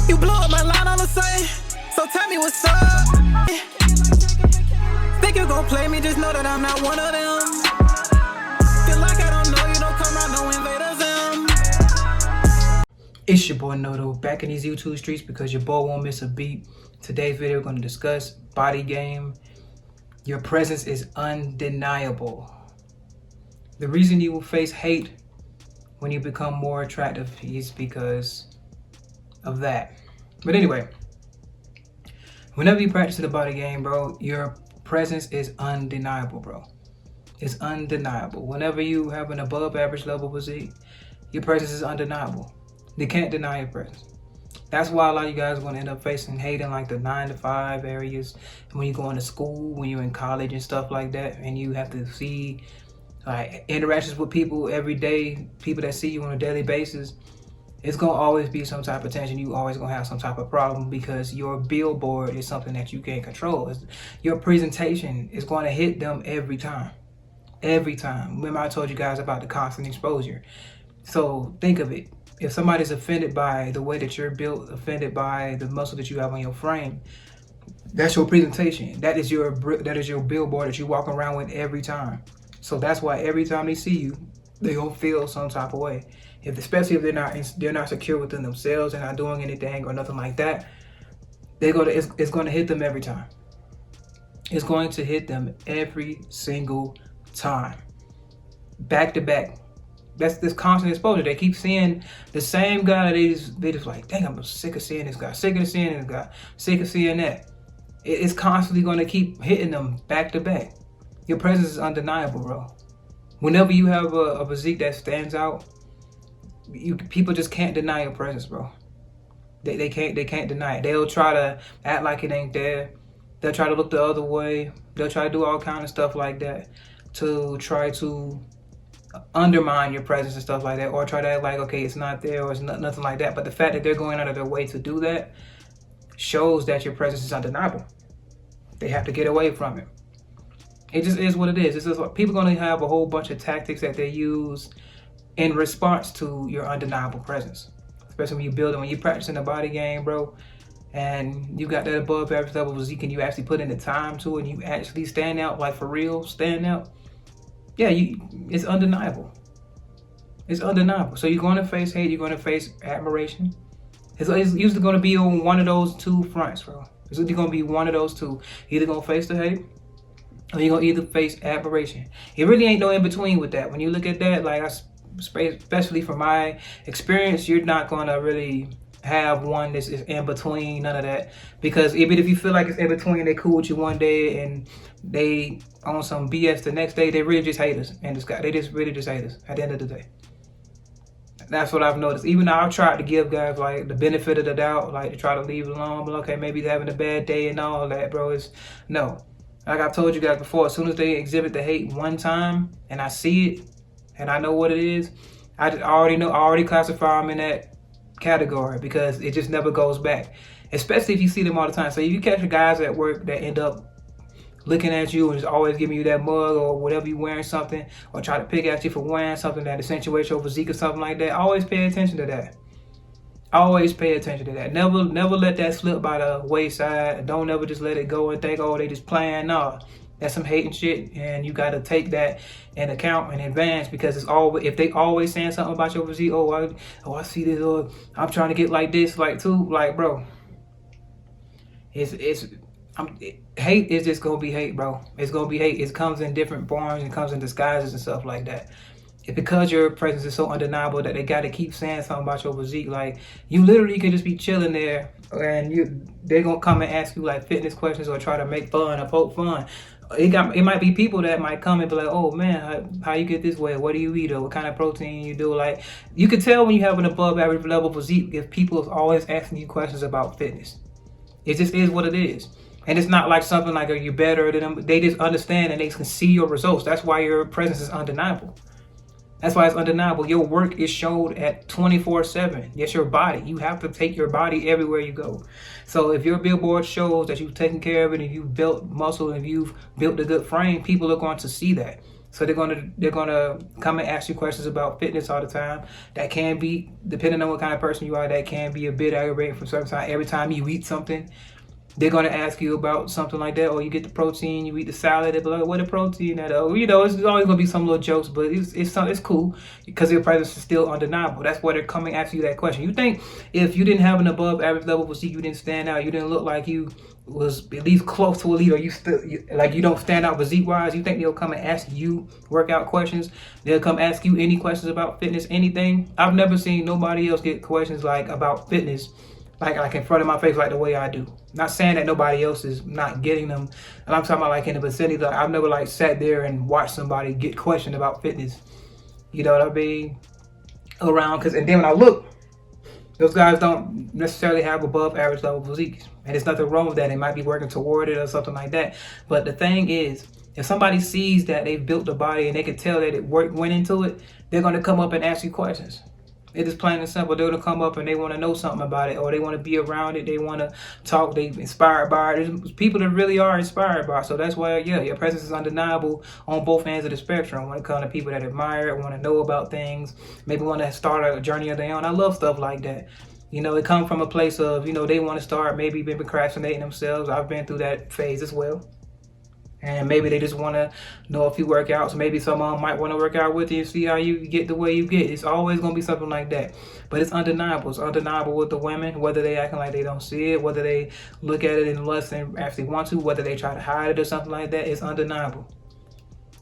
You blow up my line all the same, so tell me what's up. Think you gon' play me, just know that I'm not one of them. Feel like I don't know you, don't come around, no invaders them. It's your boy Noto back in these YouTube streets because your boy won't miss a beat. Today's video we're going to discuss body game. Your presence is undeniable. The reason you will face hate when you become more attractive is because of that. But anyway, whenever you practice the body game, bro, your presence is undeniable, bro. It's undeniable. Whenever you have an above average level physique, your presence is undeniable. They can't deny your presence. That's why a lot of you guys are going to end up facing hate in like the 9 to 5 areas. When you go into school, when you're in college and stuff like that, and you have to see like interactions with people every day, people that see you on a daily basis, it's going to always be some type of tension. You always going to have some type of problem because your billboard is something that you can't control. Your presentation is going to hit them every time. Every time. Remember I told you guys about the constant exposure. So think of it. If somebody's offended by the way that you're built, offended by the muscle that you have on your frame, that's your presentation. That is your billboard that you walk around with every time. So that's why every time they see you, they gonna feel some type of way. Especially if they're not secure within themselves, they're not doing anything or nothing like that. It's gonna hit them every time. It's going to hit them every single time, back to back. That's this constant exposure. They keep seeing the same guy. They just like, dang, I'm sick of seeing this guy, sick of seeing this guy, sick of seeing that. It's constantly going to keep hitting them back to back. Your presence is undeniable, bro. Whenever you have a physique that stands out, people just can't deny your presence, bro. They can't deny it. They'll try to act like it ain't there. They'll try to look the other way. They'll try to do all kind of stuff like that to try to undermine your presence and stuff like that, or try to act like, okay, it's not there or it's nothing like that. But the fact that they're going out of their way to do that shows that your presence is undeniable. They have to get away from it. It just is what it is. It's just like people are going to have a whole bunch of tactics that they use in response to your undeniable presence. Especially when you're practicing the body game, bro, and you got that above average level physique and you actually put in the time to it and you actually stand out, like for real, stand out. Yeah, it's undeniable. It's undeniable. So you're going to face hate, you're going to face admiration. It's usually going to be on one of those two fronts, bro. It's usually going to be one of those two. You're either going to face the hate or you're going to either face admiration. It really ain't no in between with that. When you look at that, like especially from my experience, you're not going to really have one that's in between, none of that. Because even if you feel like it's in between, they cool with you one day and they on some BS the next day, they really just hate us. And they just really just hate us at the end of the day. That's what I've noticed. Even though I've tried to give guys like the benefit of the doubt, like to try to leave it alone, but okay, maybe they're having a bad day and all that, bro. It's no. Like I've told you guys before, as soon as they exhibit the hate one time and I see it and I know what it is, I already classify them in that category because it just never goes back. Especially if you see them all the time. So if you catch the guys at work that end up looking at you and just always giving you that mug or whatever, you wearing something, or try to pick at you for wearing something that accentuates your physique or something like that, always pay attention to that. Always pay attention to that. Never let that slip by the wayside. Don't ever just let it go and think, oh, they just playing. No, that's some hating shit, and you got to take that in account in advance because it's always, if they always saying something about your physique, I see this, or I'm trying to get like this, like too, like bro, hate is just gonna be hate, bro. It's gonna be hate. It comes in different forms. It comes in disguises and stuff like that. It's because your presence is so undeniable that they gotta keep saying something about your physique. Like you literally can just be chilling there, and they're gonna come and ask you like fitness questions or try to make fun or poke fun. It might be people that might come and be like, oh man, how you get this way? What do you eat? Or what kind of protein you do? Like you can tell when you have an above average level physique if people are always asking you questions about fitness. It just is what it is. And it's not like something like, are you better than them? They just understand and they can see your results. That's why your presence is undeniable. That's why it's undeniable. Your work is showed at 24/7. Yes, your body. You have to take your body everywhere you go. So if your billboard shows that you've taken care of it, and you've built muscle, and you've built a good frame, people are going to see that. So they're gonna come and ask you questions about fitness all the time. That can be, depending on what kind of person you are, that can be a bit aggravating from certain time. Every time you eat something, they're gonna ask you about something like that, or you get the protein, you eat the salad, they're like, what the protein at? You know, it's always gonna be some little jokes, but it's cool because your presence is still undeniable. That's why they're coming after you that question. You think if you didn't have an above average level physique, you didn't stand out, you didn't look like you was at least close to elite, or you don't stand out physique wise, you think they'll come and ask you workout questions? They'll come ask you any questions about fitness, anything? I've never seen nobody else get questions like about fitness like in front of my face like the way I do. Not saying that nobody else is not getting them, and I'm talking about like in the vicinity. Like I've never like sat there and watched somebody get questioned about fitness. You know what I mean? Around, and then when I look, those guys don't necessarily have above average level physiques, and there's nothing wrong with that. They might be working toward it or something like that. But the thing is, if somebody sees that they've built a body and they can tell that work went into it, they're going to come up and ask you questions. It is plain and simple. They're going to come up and they want to know something about it, or they want to be around it. They want to talk. They're inspired by it. There's people that really are inspired by it. So that's why, yeah, your presence is undeniable on both ends of the spectrum when it comes to people that admire it, want to know about things, maybe want to start a journey of their own. I love stuff like that. You know, it comes from a place of, you know, they want to start, maybe been procrastinating themselves. I've been through that phase as well. And maybe they just want to know a few workouts. Maybe someone might want to work out with you and see how you get the way you get. It's always going to be something like that. But it's undeniable. It's undeniable with the women, whether they acting like they don't see it, whether they look at it in lust and actually want to, whether they try to hide it or something like that. It's undeniable.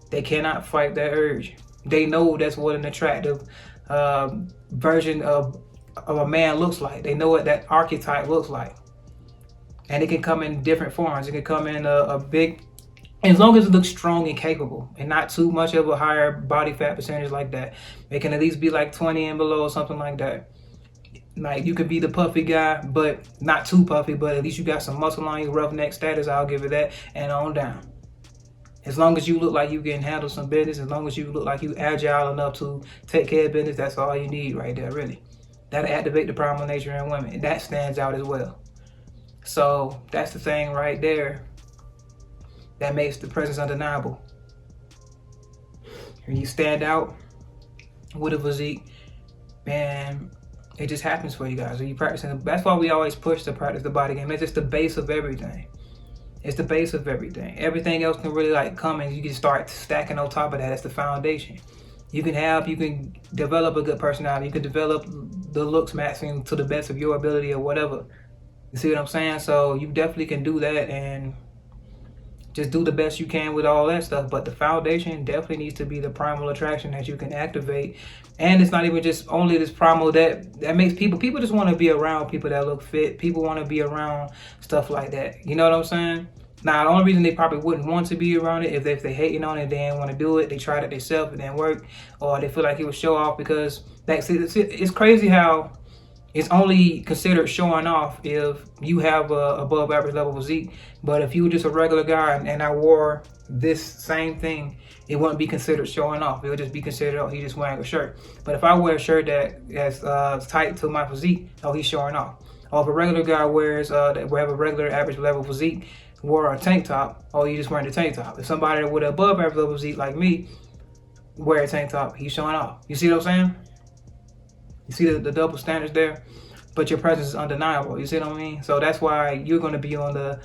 They cannot fight that urge. They know that's what an attractive version of a man looks like. They know what that archetype looks like. And it can come in different forms. It can come in a big... As long as it looks strong and capable and not too much of a higher body fat percentage like that. It can at least be like 20 and below or something like that. Like you could be the puffy guy, but not too puffy, but at least you got some muscle on your roughneck status, I'll give it that, and on down. As long as you look like you can handle some business, as long as you look like you agile enough to take care of business, that's all you need right there, really. That'll activate the primal nature in women, and that stands out as well. So that's the thing right there that makes the presence undeniable. When you stand out with a physique, man, it just happens for you guys. When you practicing, that's why we always push to practice the body game. It's just the base of everything. It's the base of everything. Everything else can really like come and you can start stacking on top of that. That's the foundation. You can develop a good personality. You can develop the looks matching to the best of your ability or whatever. You see what I'm saying? So you definitely can do that and just do the best you can with all that stuff. But the foundation definitely needs to be the primal attraction that you can activate. And it's not even just only this primal that makes people just want to be around people that look fit. People want to be around stuff like that. You know what I'm saying? Now, the only reason they probably wouldn't want to be around it if they hating on it, they didn't want to do it, they tried it themselves, it didn't work, or they feel like it was show off because it's crazy how it's only considered showing off if you have a above average level physique. But if you were just a regular guy and I wore this same thing, it wouldn't be considered showing off. It would just be considered, oh, he's just wearing a shirt. But if I wear a shirt that's tight to my physique, oh, he's showing off. Or if a regular guy wears, that we have a regular average level physique, wore a tank top, oh, you're just wearing a tank top. If somebody with an above average level physique like me wear a tank top, he's showing off. You see what I'm saying? You see the double standards there? But your presence is undeniable. You see what I mean? So that's why you're going to be under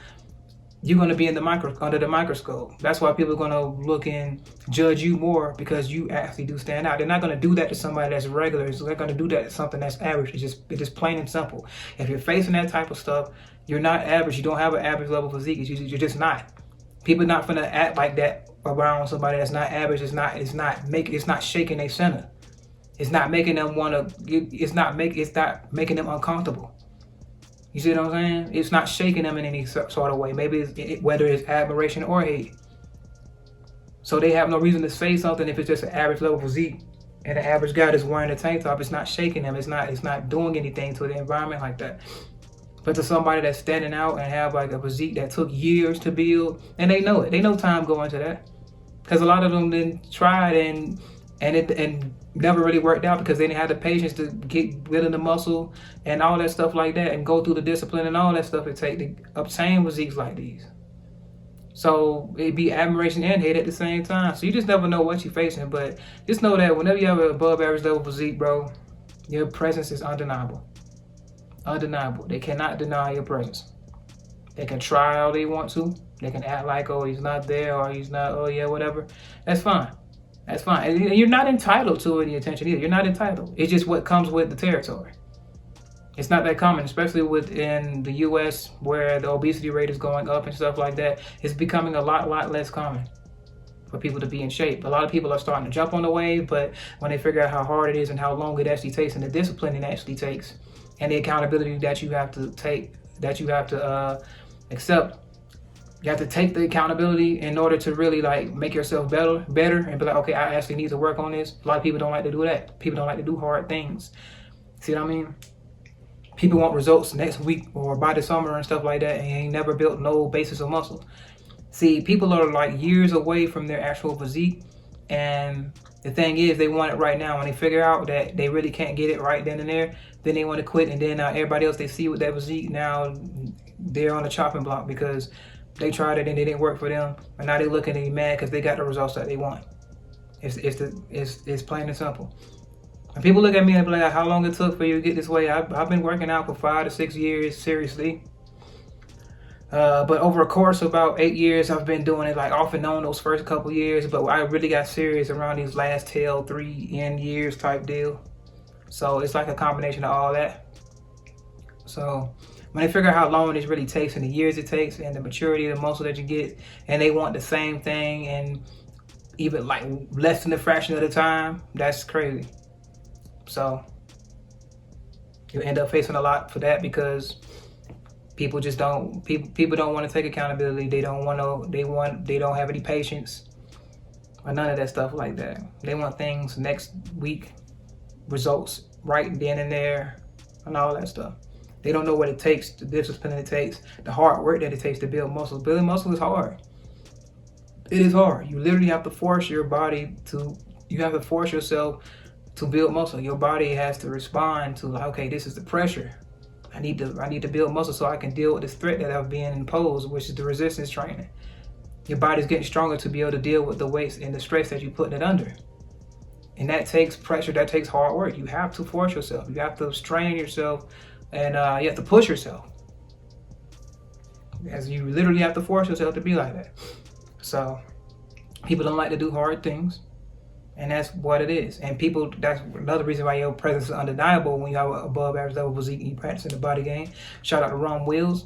the microscope. That's why people are going to look and judge you more because you actually do stand out. They're not going to do that to somebody that's regular. So they're going to do that to something that's average. It's just plain and simple. If you're facing that type of stuff, you're not average. You don't have an average level physique. You're just not. People are not going to act like that around somebody that's not average. It's not shaking their center. It's not making them it's not making them uncomfortable. You see what I'm saying? It's not shaking them in any sort of way. Maybe whether it's admiration or hate. So they have no reason to say something if it's just an average level physique and an average guy that's wearing a tank top. It's not shaking them. It's not doing anything to the environment like that. But to somebody that's standing out and have like a physique that took years to build, and they know it. They know time going to that. Because a lot of them didn't try it and never really worked out because they didn't have the patience to get building the muscle and all that stuff like that and go through the discipline and all that stuff it takes to obtain physiques like these. So it'd be admiration and hate at the same time. So you just never know what you're facing. But just know that whenever you have an above average level physique, bro, your presence is undeniable. Undeniable. They cannot deny your presence. They can try all they want to. They can act like, oh, he's not there, or he's not, oh yeah, whatever. That's fine. That's fine. And you're not entitled to any attention either. You're not entitled. It's just what comes with the territory. It's not that common, especially within the US where the obesity rate is going up and stuff like that. It's becoming a lot less common for people to be in shape. A lot of people are starting to jump on the wave, but when they figure out how hard it is and how long it actually takes and the discipline it actually takes and the accountability that you have to take, that you have to accept, you have to take the accountability in order to really like make yourself better and be like, okay, I actually need to work on this. A lot of people don't like to do that. People don't like to do hard things. See what I mean? People want results next week or by the summer and stuff like that, and ain't never built no basis of muscle. See, people are like years away from their actual physique, and the thing is, they want it right now. When they figure out that they really can't get it right then and there, then they want to quit, and then everybody else they see with that physique, now they're on the chopping block because they tried it and it didn't work for them, and now they're looking at me mad because they got the results that they want. It's plain and simple. And people look at me and be like, how long it took for you to get this way? I've been working out for 5 to 6 years, seriously. But over a course of about 8 years, I've been doing it like off and on those first couple years. But I really got serious around these last 3 years type deal. So it's like a combination of all that. So when they figure out how long it really takes and the years it takes and the maturity of the muscle that you get, and they want the same thing and even like less than a fraction of the time, that's crazy. So you end up facing a lot for that because people just don't want to take accountability. They don't have any patience or none of that stuff like that. They want things next week, results right then and there, and all that stuff. They don't know what it takes, the discipline it takes, the hard work that it takes to build muscle. Building muscle is hard. It is hard. You literally have to force your body to, you have to force yourself to build muscle. Your body has to respond to like, okay, this is the pressure. I need to build muscle so I can deal with this threat that I've been imposed, which is the resistance training. Your body's getting stronger to be able to deal with the weights and the stress that you're putting it under. And that takes pressure, that takes hard work. You have to force yourself. You have to strain yourself, and you have to push yourself. As you literally have to force yourself to be like that. So people don't like to do hard things. And that's what it is. And people, that's another reason why your presence is undeniable when you have an above average level physique and you practice in the body game. Shout out to Ron Wills.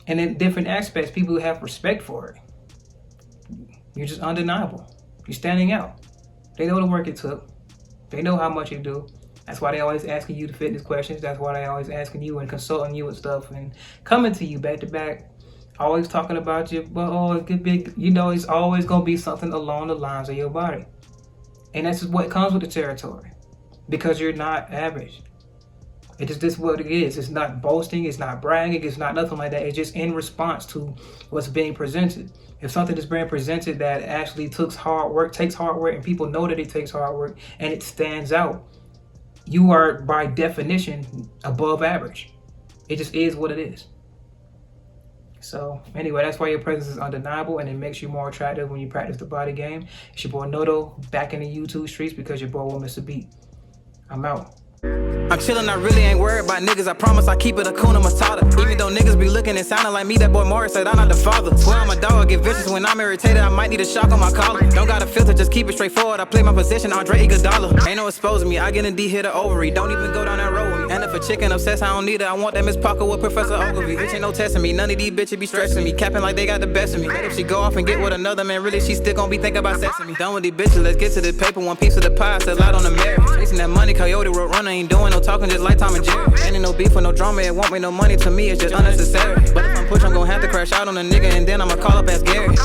And in different aspects, people have respect for it. You're just undeniable. You're standing out. They know the work it took. They know how much you do. That's why they always asking you the fitness questions. That's why they always asking you and consulting you with stuff and coming to you back to back. Always talking about you, but oh, it could be, you know, it's always going to be something along the lines of your body. And that's just what comes with the territory, because you're not average. It is just what it is. It's not boasting, it's not bragging, it's not nothing like that. It's just in response to what's being presented. If something is being presented that actually takes hard work, and people know that it takes hard work, and it stands out, you are by definition above average. It just is what it is. So anyway, that's why your presence is undeniable, and it makes you more attractive when you practice the body game. It's your boy Noto back in the YouTube streets because your boy won't miss a beat. I'm out. I'm chillin', I really ain't worried about niggas. I promise I keep it a Kuna Matata. Even though niggas be looking and sounding like me, that boy Morris said I'm not the father. Swear I'm a dog, get vicious when I'm irritated. I might need a shock on my collar. Don't got a filter, just keep it straightforward. I play my position, Andre Iguodala. Ain't no exposing me, I get in D, hit a ovary. Don't even go down that road with me. And if a chicken obsessed, I don't need it. I want that Miss Parker with Professor Ogilvy. Bitch ain't no testing me, none of these bitches be stressing me. Capping like they got the best of me. If she go off and get with another man, really she still gon' be thinking about sexing me. Done with these bitches, let's get to the paper. One piece of the pie, still out on the merit. Chasing that money, Coyote Road Runner, ain't doing no talking, just like Tom and Jerry. Ain't no beef or no drama, it won't make no money to me, it's just unnecessary. But if I'm pushed, I'm gon' have to crash out on a nigga, and then I'ma call up as Gary.